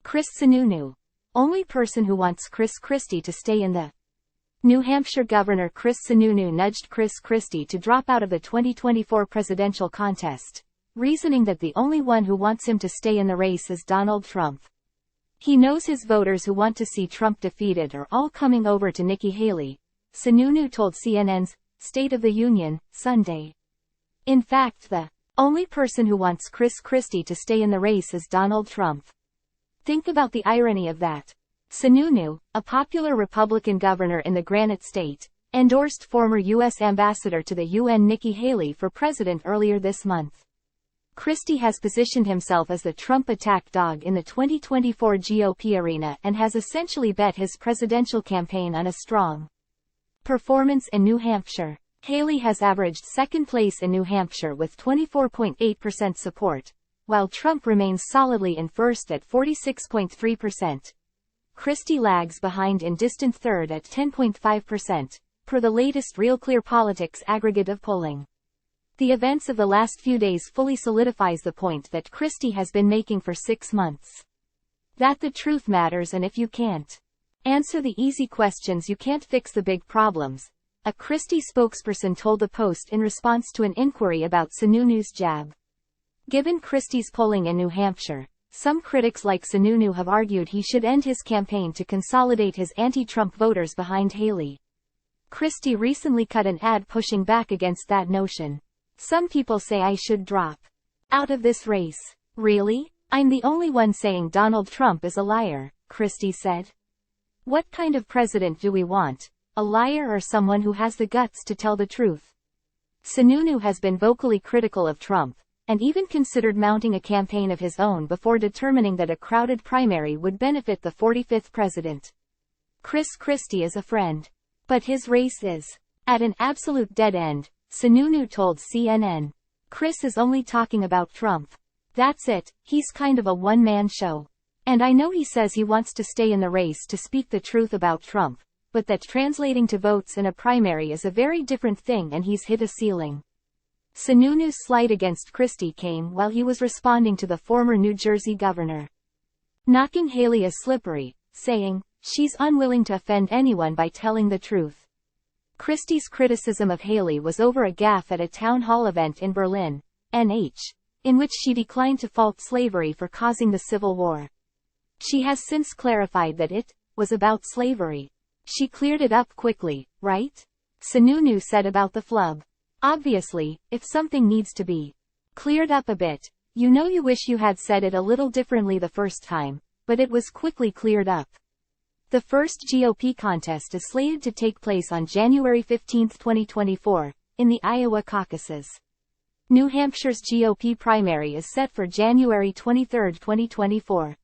Chris Sununu. Only person who wants Chris Christie to stay in the New Hampshire Governor Chris Sununu nudged Chris Christie to drop out of the 2024 presidential contest, reasoning that the only one who wants him to stay in the race is Donald Trump. He knows his voters who want to see Trump defeated are all coming over to Nikki Haley, Sununu told CNN's State of the Union Sunday. In fact, the only person who wants Chris Christie to stay in the race is Donald Trump. Think about the irony of that. Sununu, a popular Republican governor in the Granite State, endorsed former U.S. Ambassador to the UN Nikki Haley for president earlier this month. Christie has positioned himself as the Trump attack dog in the 2024 GOP arena and has essentially bet his presidential campaign on a strong performance in New Hampshire. Haley has averaged second place in New Hampshire with 24.8% support, while Trump remains solidly in first at 46.3%. Christie lags behind in distant third at 10.5%, per the latest Real Clear Politics aggregate of polling. The events of the last few days fully solidifies the point that Christie has been making for 6 months. That the truth matters, and if you can't answer the easy questions, you can't fix the big problems, a Christie spokesperson told the Post in response to an inquiry about Sununu's jab. Given Christie's polling in New Hampshire, some critics like Sununu have argued he should end his campaign to consolidate his anti-Trump voters behind Haley. Christie recently cut an ad pushing back against that notion. Some people say I should drop out of this race. Really? I'm the only one saying Donald Trump is a liar, Christie said. What kind of president do we want? A liar or someone who has the guts to tell the truth? Sununu has been vocally critical of Trump, and even considered mounting a campaign of his own before determining that a crowded primary would benefit the 45th president. Chris Christie is a friend, but his race is at an absolute dead end, Sununu told CNN. Chris is only talking about Trump. That's it, he's kind of a one-man show. And I know he says he wants to stay in the race to speak the truth about Trump, but that translating to votes in a primary is a very different thing, and he's hit a ceiling. Sununu's slight against Christie came while he was responding to the former New Jersey governor knocking Haley as slippery, saying, "She's unwilling to offend anyone by telling the truth." Christie's criticism of Haley was over a gaffe at a town hall event in Berlin, NH, in which she declined to fault slavery for causing the Civil War. She has since clarified that it was about slavery. She cleared it up quickly, right? Sununu said about the flub. Obviously, if something needs to be cleared up a bit, you know you wish you had said it a little differently the first time, but it was quickly cleared up. The first GOP contest is slated to take place on January 15, 2024, in the Iowa caucuses. New Hampshire's GOP primary is set for January 23, 2024.